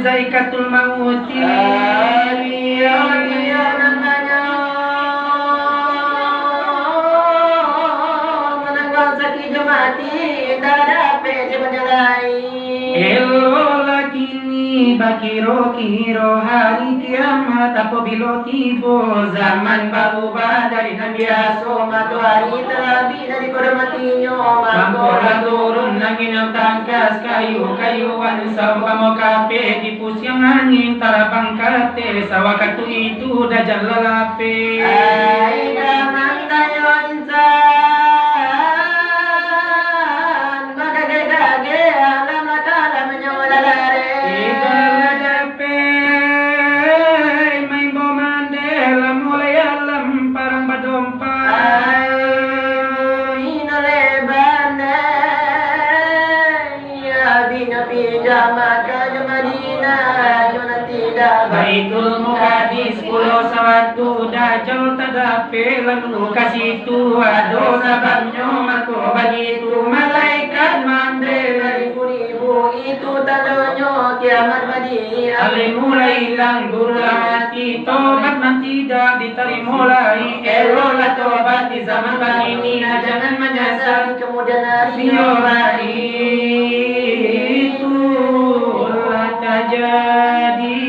Zaikatul mauti menanggal sakit mati tada pe elola kini bakiro kiro hari kiamat apabila tiba zaman berubah dari biasa matu hari terapi dari matinya mampola turun angin yang tangkas kayu-kayuan sawah kamu kape di pusiang angin tarapang kate sawah katu itu dajal lalape aida mantayo insan magagagage alam nakala menyolalare idala dape main bomandela mulai alam parang badompa Baitul Muqaddis pulau sawatu dajal tadape lalu kasih tu ado sababnya mako begitu malaikat mandel ribu itu tandanya kiamat badi ale mulai hilang durhati tobat nanti tidak diterima lagi elola tobat di zaman begini jangan menyesal kemudian hari itu terjadi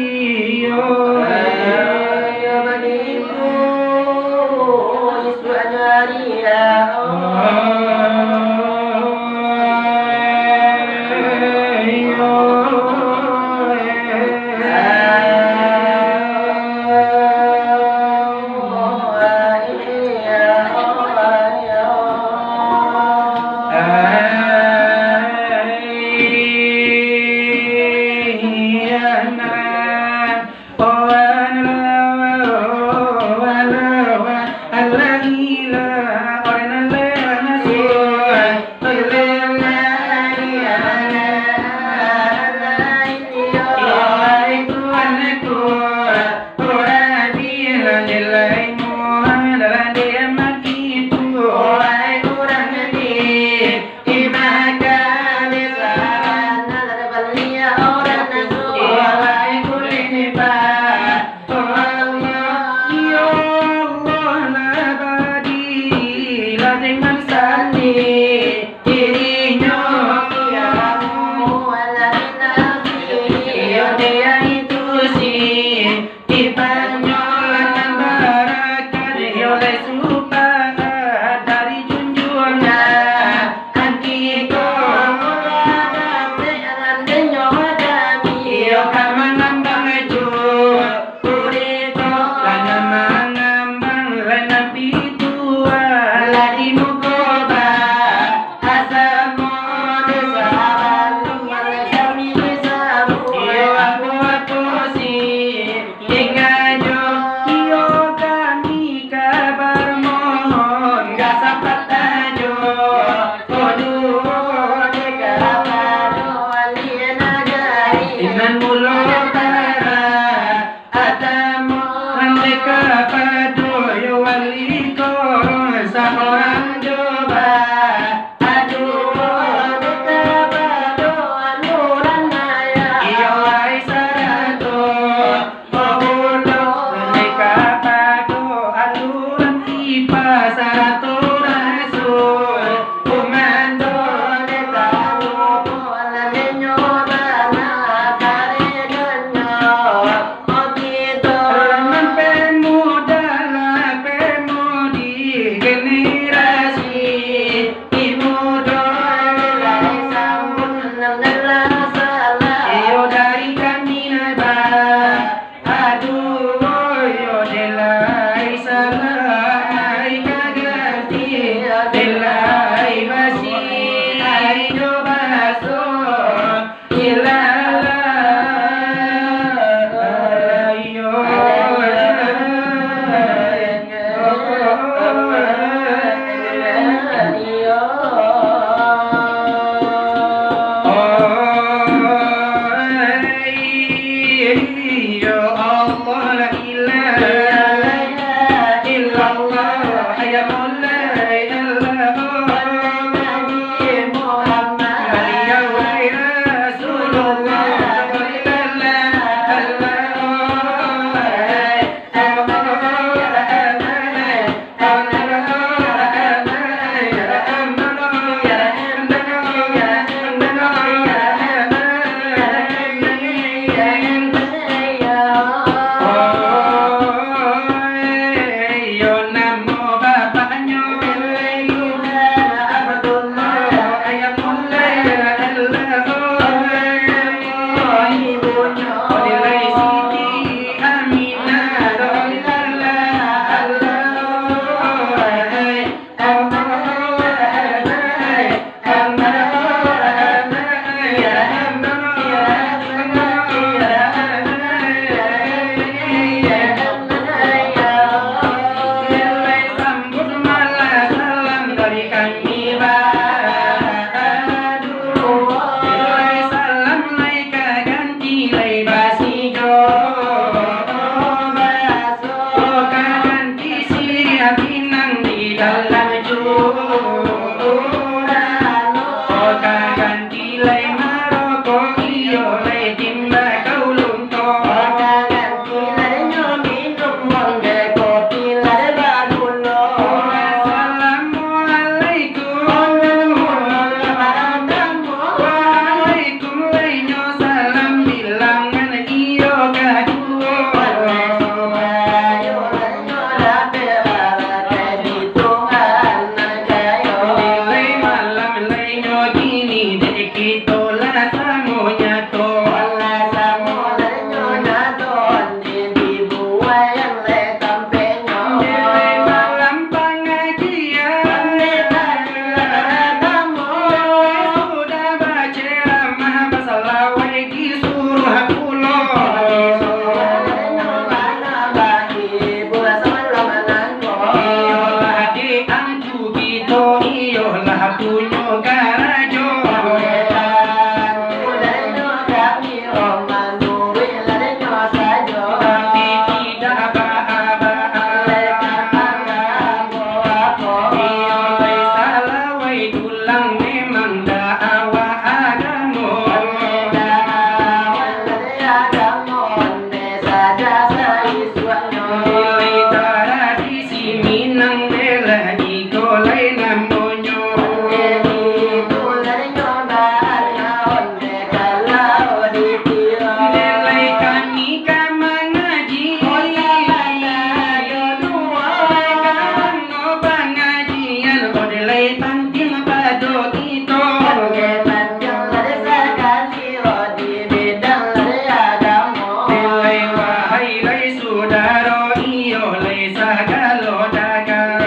sagalo dagang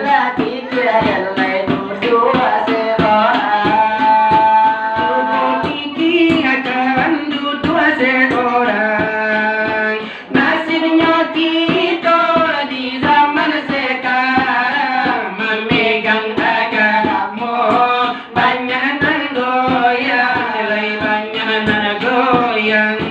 lagi kira dua seorang kiki akan dua seorang nasibnya kita di zaman sekarang memegang agama banyak nan goyang nilai banyak nan goyang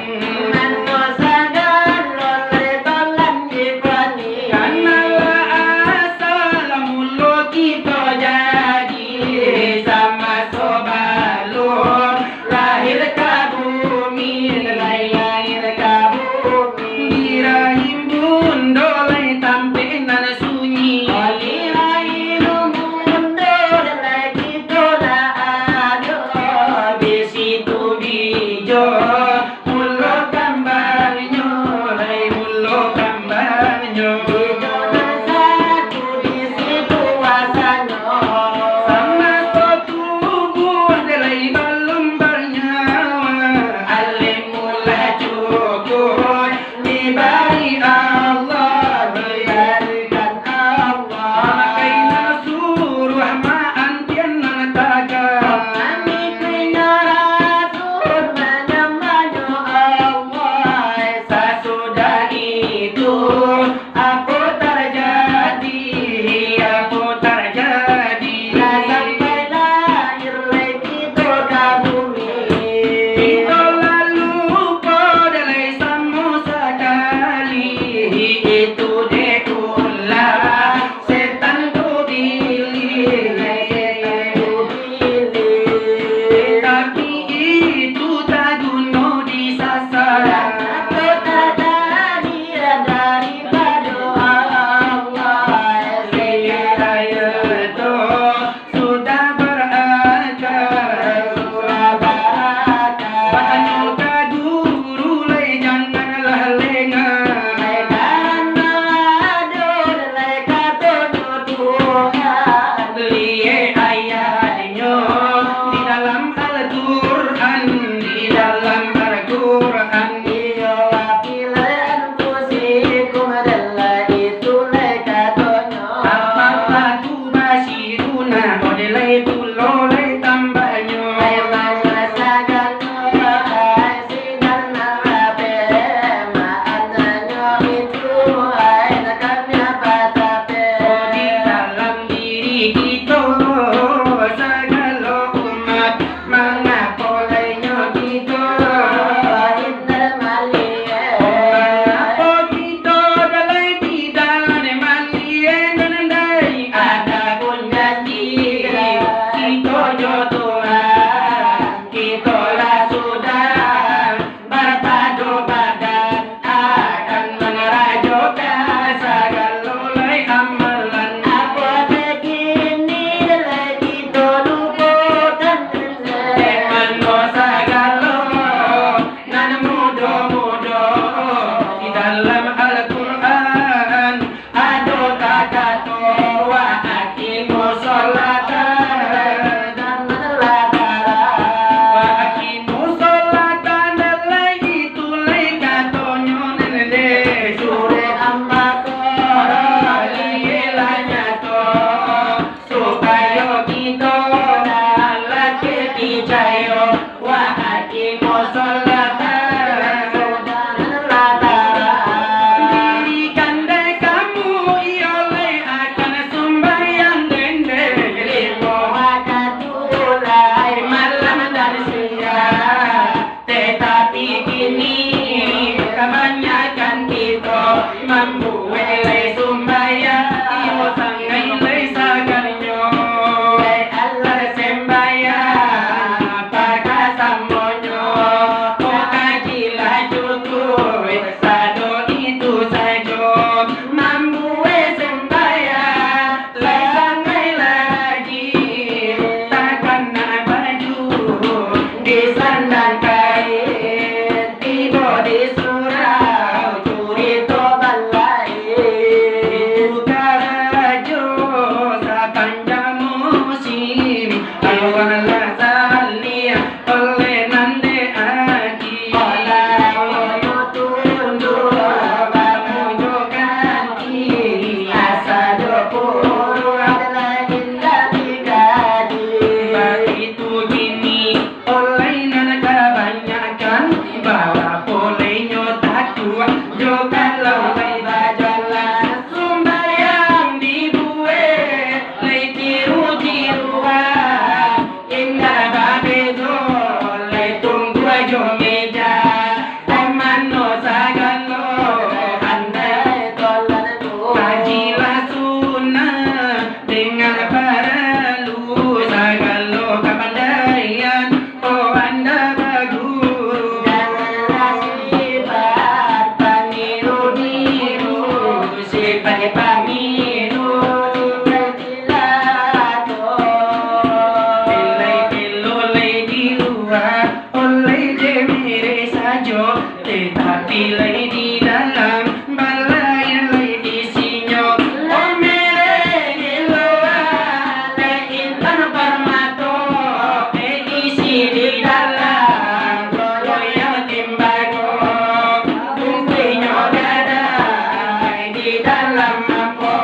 dalam mampo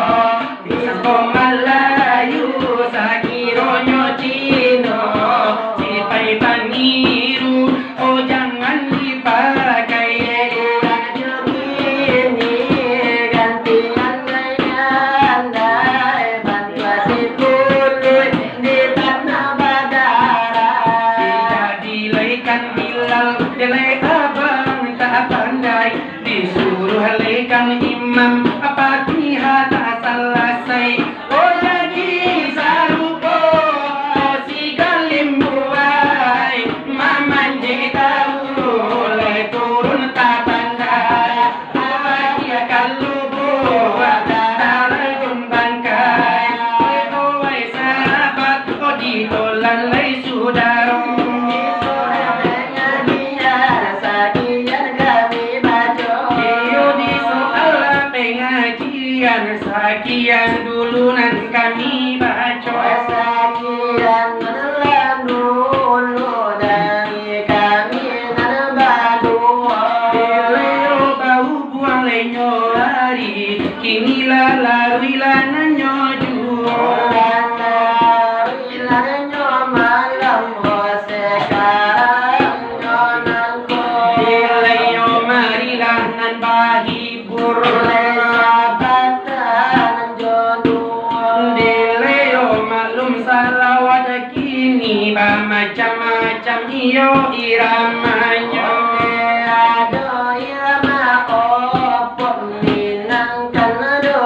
Bisa Melayu sakironyo Cino Sipai paniru oh jangan dipakai ini gantian gaya bantuan dikului di tanah badara tidak dilaikan Bilal delai abang tak pandai disuruh lekang imam apa pihak tak selesai oh jadi sarupo si galim buai maman jadi tahu le turun tak pandai apa dia kalau buat darajun bangkai oh wai sahabat oh ditolan lai sudaro Sakian dulu nanti kami baca Sakian menelan dulu dari kami nanabadu Leo bau buang lenyo hari Kinilah laruilah nanyo jual Laruilah nanyo malam sekarang nonangko Leo marilah nan bahibur macam-macam iyo iramanya ado irama opok minangkan ado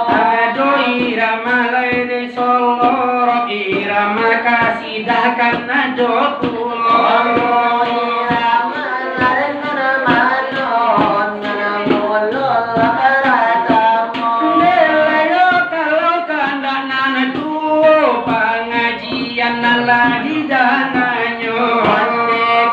ado irama lain Solo irama kasidakan ado pulau irama lain manon nabolol ratamu delayo kalau kandanan tuh pengajian nala di dananya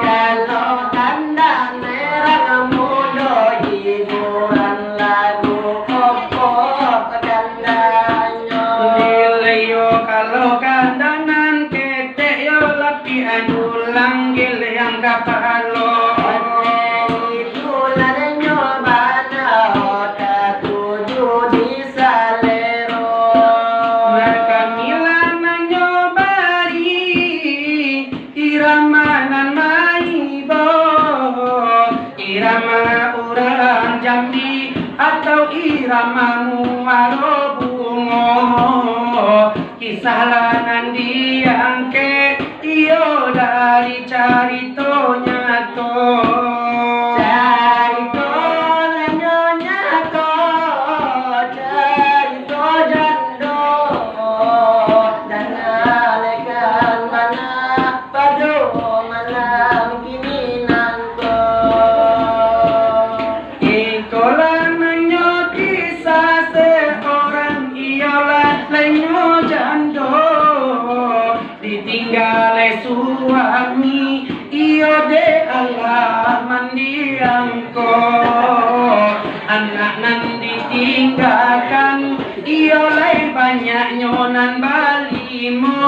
kalau kandang merah muda hiburan lagu pokok kandangnya nilai kalau kandangan ketek yo lapi adu langgil yang kapalo itu ladanya bana katuju di salero irama urang Jambi atau irama muaro bungo kisah lanan diangke iyo dari carito nyato carito nyato carito jando dan alekan mana padu malam kini nanto ditinggal suami iyo de Allah mandiangko anak nan ditinggalkan iyo lai banyak nyonan balimo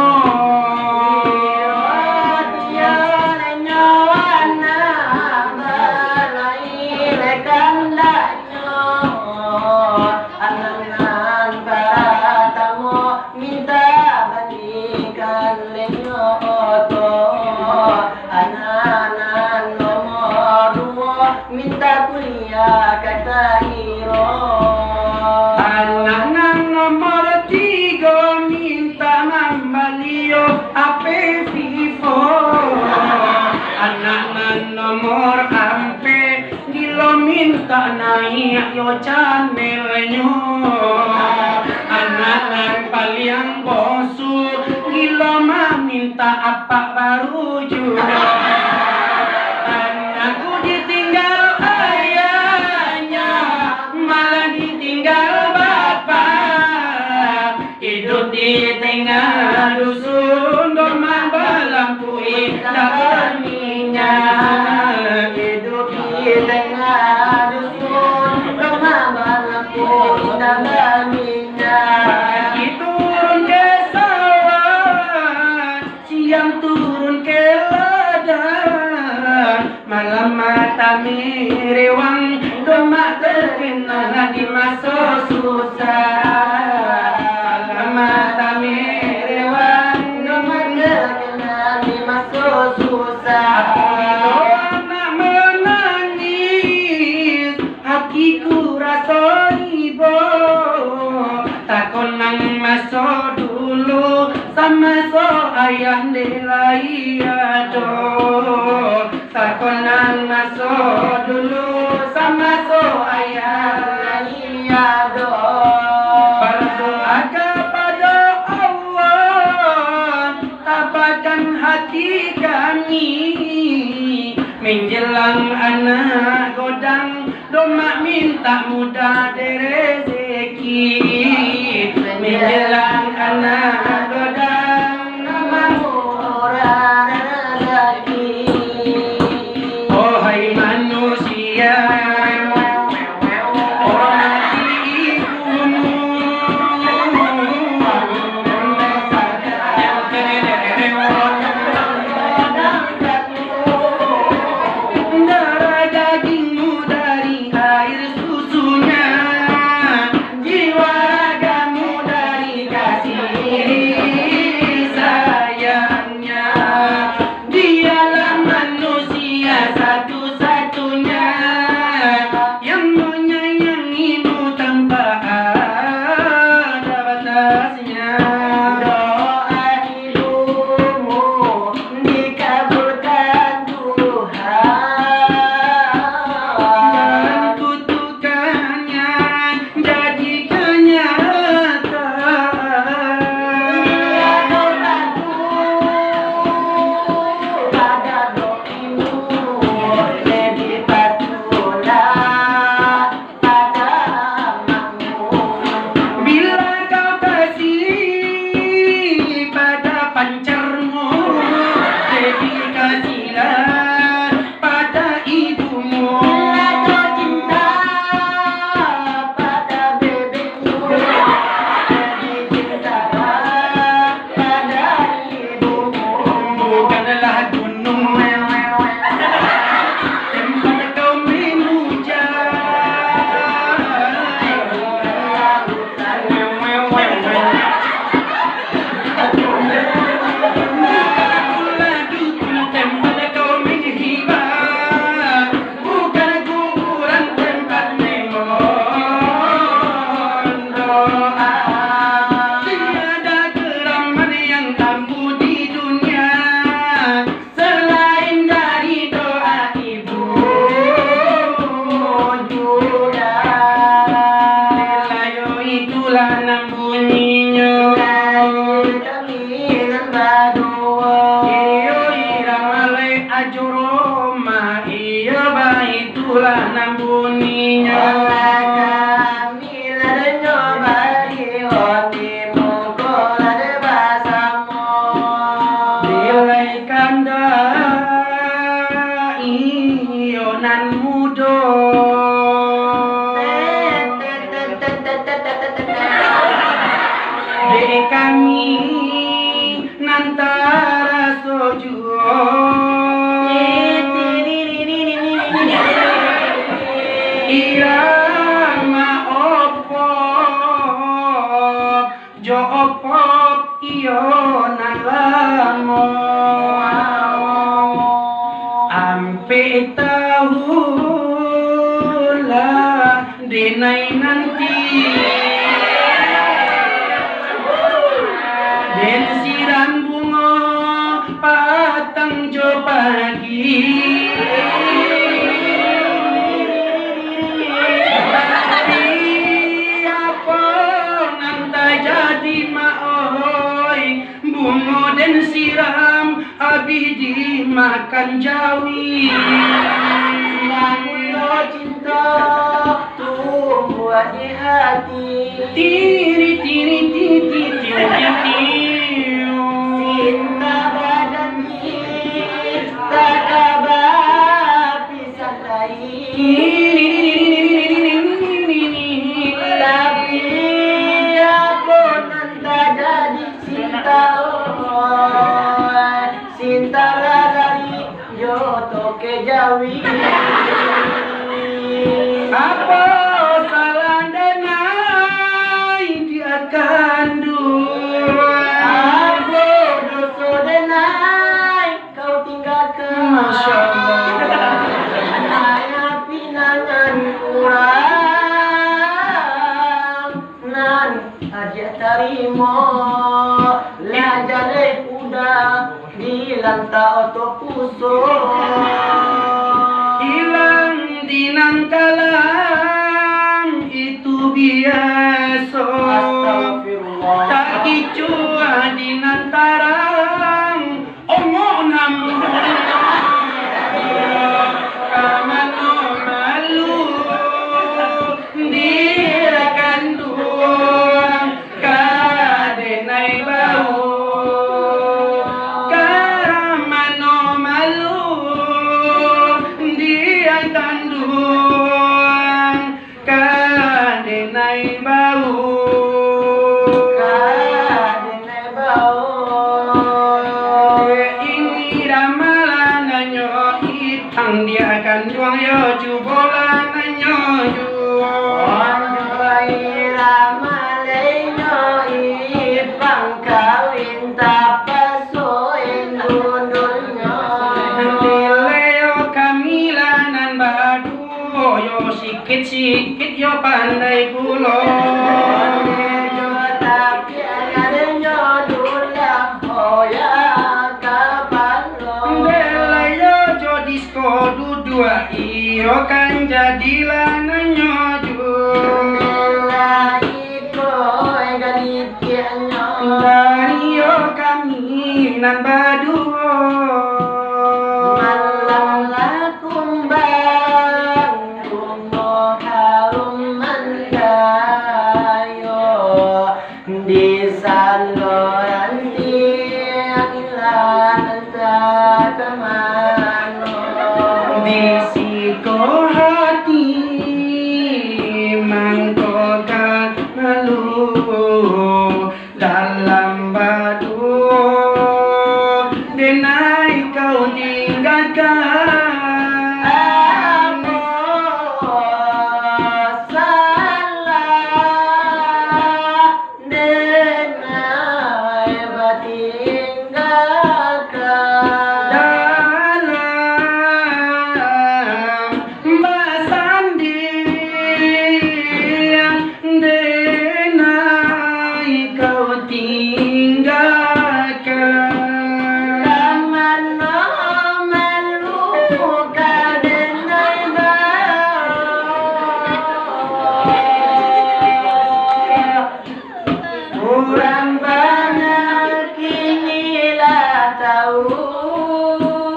minta kuliah kata hero anak nomor 3 minta mambalio ape vivo anak nomor ampe dilo minta naik yo channelnya anak paling bosu dilo minta apa baru juga di tengah dusun domang balampui tak berminyak hidup di tengah dusun domang balampui tak berminyak pagi turun ke sawah siang turun ke ladang malam mata mirewang Demak terkenal di masa susah. Alamat Amirwan Demak terkenal di masa susah. Nak menangis hatiku rasa ibo. Takon nang masa dulu sama so ayah delai ado. Takon nang masa dulu sama so ayah delai ado. Berdoa kepada Allah tapakan hati kami menjelang anak godang domak minta mudah rezeki. Menjelang anak godang murah rezeki. Oh hai manusia, hormati ibumu. Darah dagingmu dari air susunya, jiwa ragamu dari kasih sayangnya. Dialah manusia satu-satunya yang menyayangimu tanpa ada batasnya. Doa hidupmu dikabulkan Tuhan dan kutukannya jadi kenyataan. Pada doimu lebih patulah pada amakmu. Bila kau kasih pada pancarmu, lebih kasihlah pada ibumu. Kau cinta pada bebekmu, lebih cintalah pada ibumu. Bukanlah gunung tempat kau memuja, bukanlah dukun tempat kau menghibah, bukan kuburan tempat memohon doa. Tiada keramat yang tambuh di dunia selain dari doa ibu juga. Layo itulah nam bunyinya. Iyo iramalai ajuroma, iyo ba itulah nam bunyinya. Bilai kanda iyo nan mudo. De kami nantara sojuo. Irama opop jo opop iyo nan lamo. Ampe tahulah denai nanti den siram bunga patang jo pagi. Apa nanta jadi maoi bunga den siram abi dimakan jawi. Lagu cinta tumbuh di hati. Tiri tiri tiri tiri tiri. Cinta badan kita kabar pisah tapi aku nanta jadi cinta. Cinta dari joto ke jawi. aja tarimo lajare kuda di lanta oto puso hilang dinangkalang itu biasa tak kicua dinantarang omong namun kamano malu dirkandung kadenai bau kamano malu dirkandung kadenai bau ini ramalan itang dia akan juang yo jubolan nanyo juang ramalenyo ipang kawin tapasoin dundunyo dileo kamilanan badu yo sikit-sikit yo pandai kulo tapi agarnya dula hoya disko dudua iyo kan jadilah nanyoju iko egalitianyo iyo kami nan baduo malam lakumbang kumbo harum mandayo di saloran tiang teman bisiko hati mangkokan malu dalam batu denai kau tinggalkan aku salah denai batinggalkan kurang banyak inilah tahu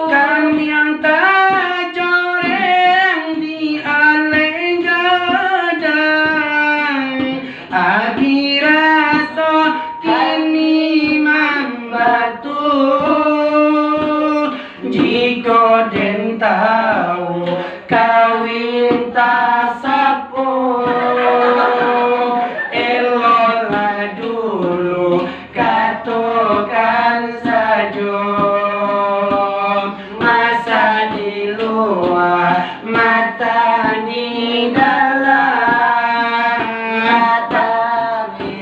kami yang tak coreng di aleng gadang akiraso kini membatu jika den tahu kawin tak sapo katokan saja masa di luar mata di dalam mata di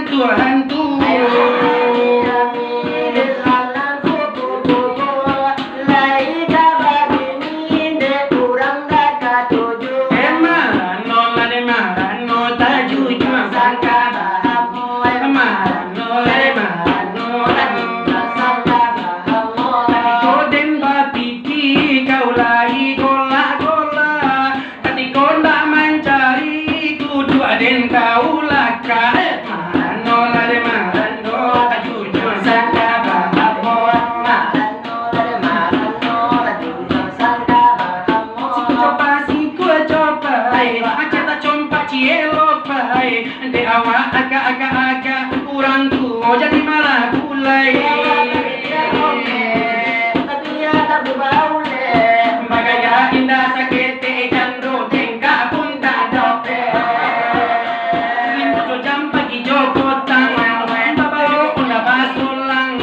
hantu-hantu. Agak-agak kurang tuh jadi malah kulai. Tapi ya tak berbau le. Bagaya indah sakit jandro tengkak pun tak dope. Rindu jam pagi joko tangan babao unda basulang.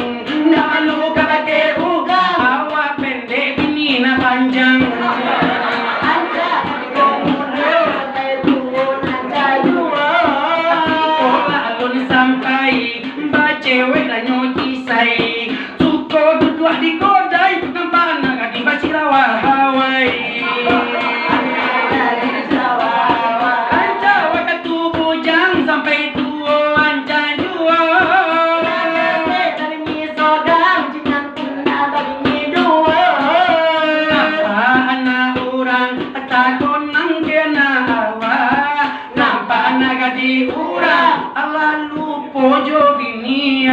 Ndak malu kabake uga awak pendek ini na panjang. Cewek lah nyoti say, suko duduk di kodai, nampak nak di Basirawah Hawaii. Anca wakat tubuh jang sampai tua anca jua. Dari misogang jingan tunda dari midua. Anak orang takon nang kena hawa, nampak anak di urang, lalu pojo bini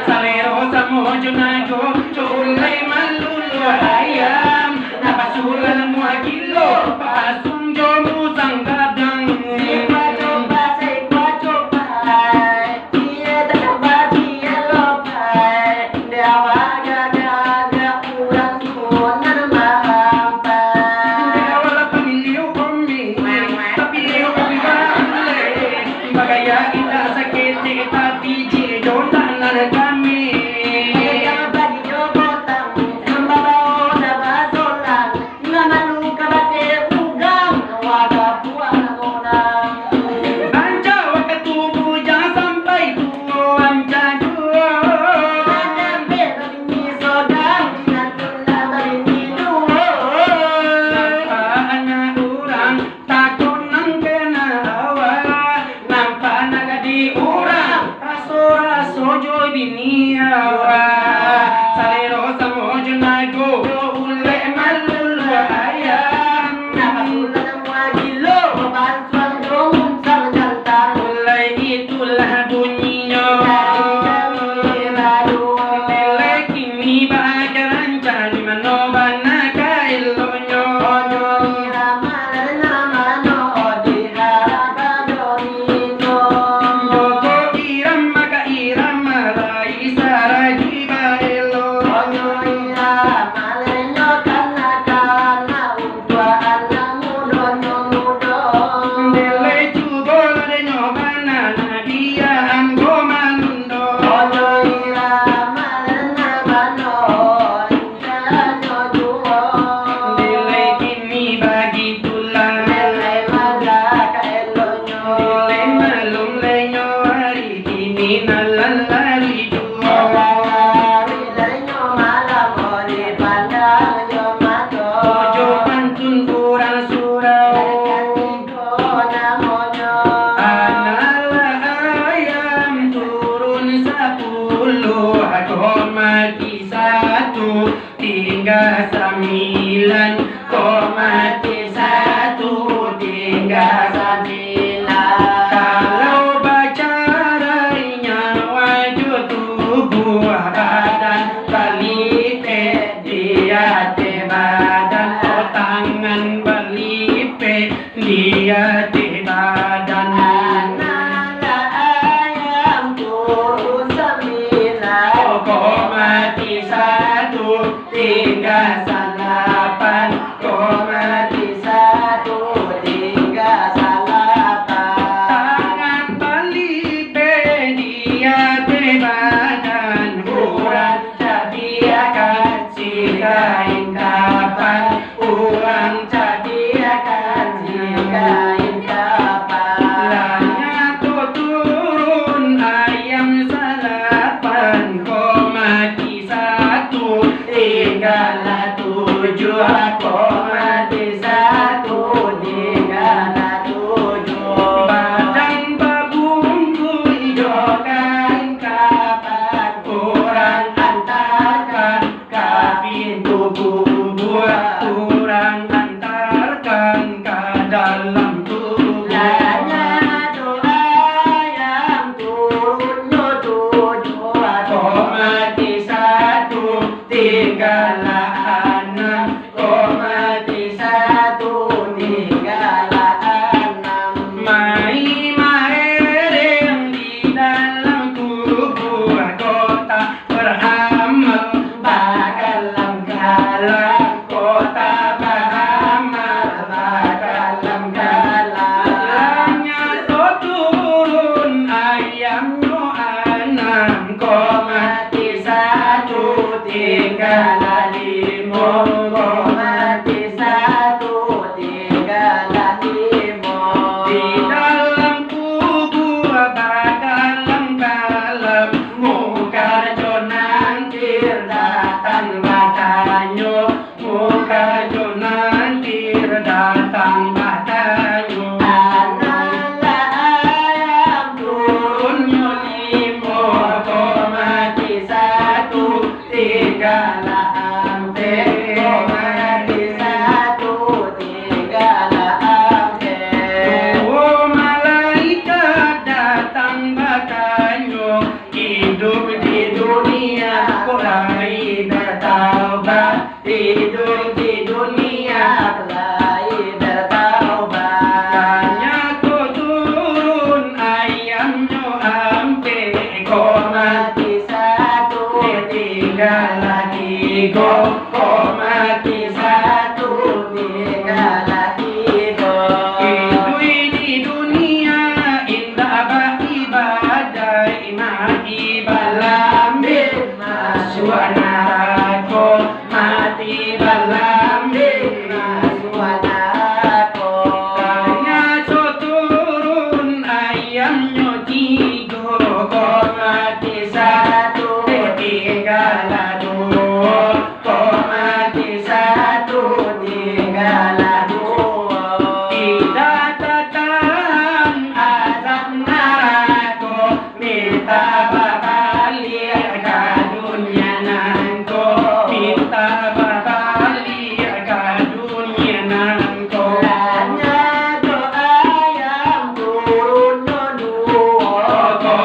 salero samojo nago chulai malulu ayam napasulan muakilo pasung jomu sanggadang coba dia tak dia lopai dewa gaga kurang kunan mampa dewa la pamilio komi tapi leo bale bagaya indah sakit tapi jidon tangan kami bagi jobotang membawa dapat solang nama luka bate ugang waga buang ngonang anca wakat tubuh jangan sampai tua anca dua sampai ini sodang dengan tunda ini dua anak orang takut nang kena hawa nampak naga di urang raso joy bini awa salero samojo nago ule malulu ayam napasulan muagilo bantuan dong sang jantan mulai itulah bunyinya nilai kini bakaran cari manobana kailonyo Tinggal 9,1 tinggal 9. Kalau baca wajud tubuh badan balipe dia te badan tangan balipe dia te badan ayam turun 9,1 tinggal 8 tiga limo, mati satu tiga limo. Di dalam kubur dalam muka jonantir datang batanyo, muka jonantir datang batanyo. Anala ayam turun limo, mati satu tiga lampe, mati satu tiga lampe. Oh malaikat datang batanyo, hidup di dunia mulai bertaubat, hidup di dunia mulai bertaubat. Tanya ko turun ayamnya ampe, ko mati satu tiga lagi go, ko mati satu tiga lagi go. Hidup di dunia indah beribadah, mati balambir masuk neraka, mati balambir masuk neraka. Tanya turun ayamnya tiga, ko mati satu tiga dua, ko mati satu tiga dua. Tidak tahan azab neraka, minta balik ke dunia nangko, minta balik ke dunia nangko. Tanya doa yang turun dua, ko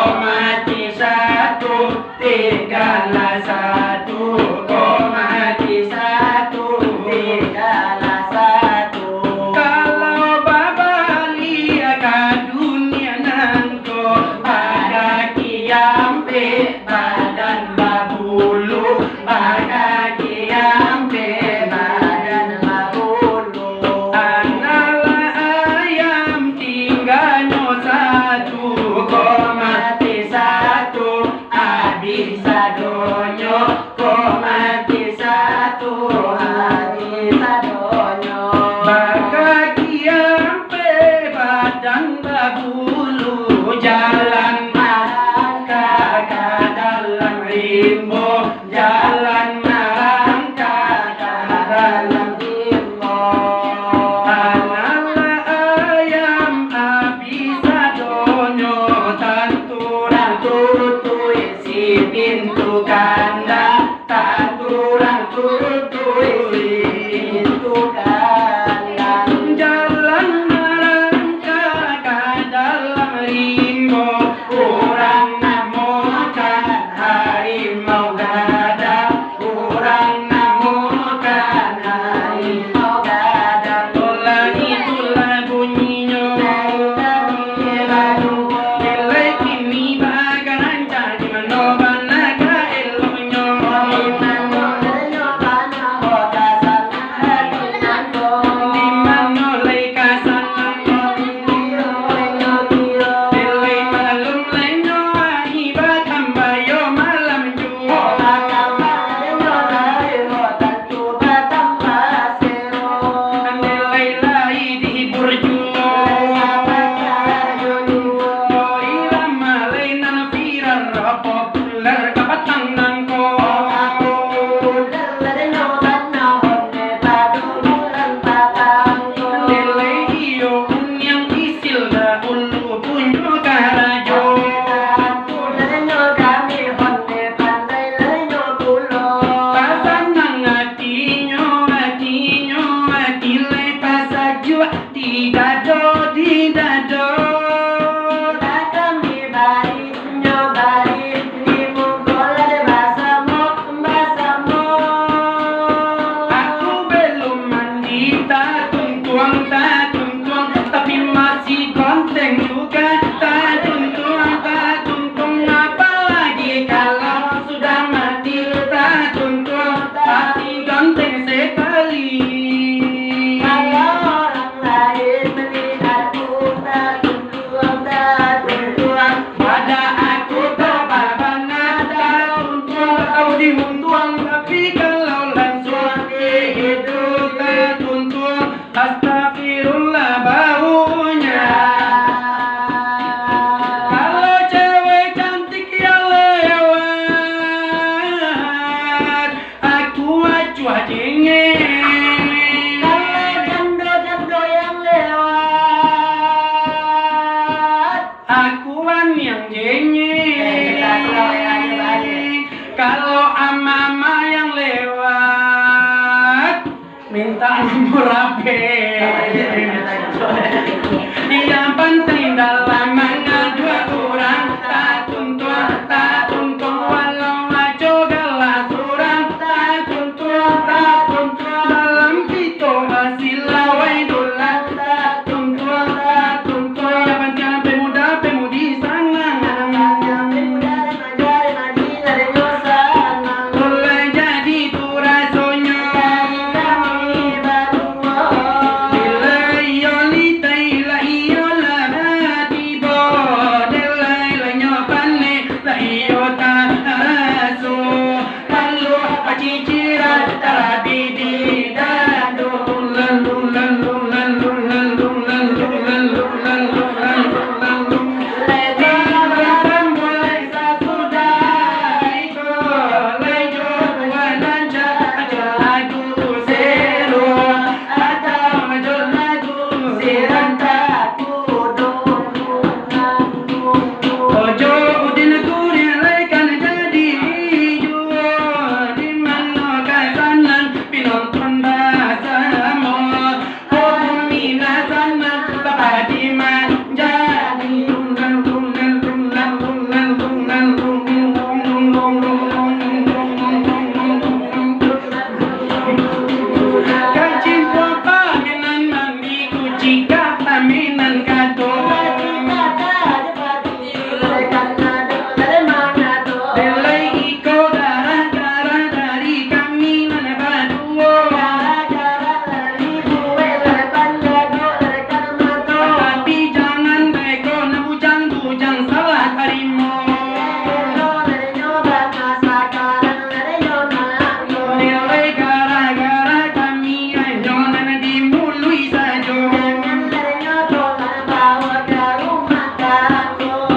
jengeng. Kalau ama-ama yang lewat minta nomor HP. Yang penting dalam mengadu orang tak tuntung walau ajo galas orang tak tuntung dalam pito hasil lawai dola tak tuntung yang penting pemuda pemudi sangat boleh jadi tu rasanya bila iyo litai la iyo la tiba bila iyo pane la iyo taraso kalau ciciran tarabidi dadu lalu Ojo udin kuri lekan jadi juo di mana kasanan pinonton basamo bumi nasanan bapak di manjadi kacing papa minan mandi kucika taminan kato Delay iko darah dari kami mana berdua tapi jangan bego na bujang salah harimau Delay gara-gara kami anjonan dimului saja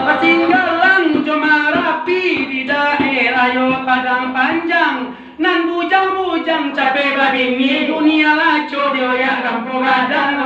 Ketinggalan cuma rapi di daerah yo padang panjang nan bujang capek babini dunia laco dia ya kampung gadang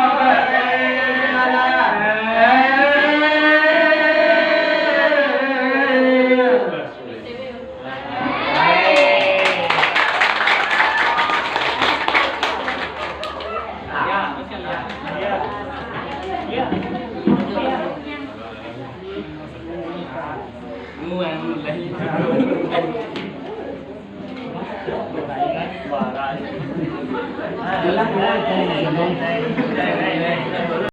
Jelas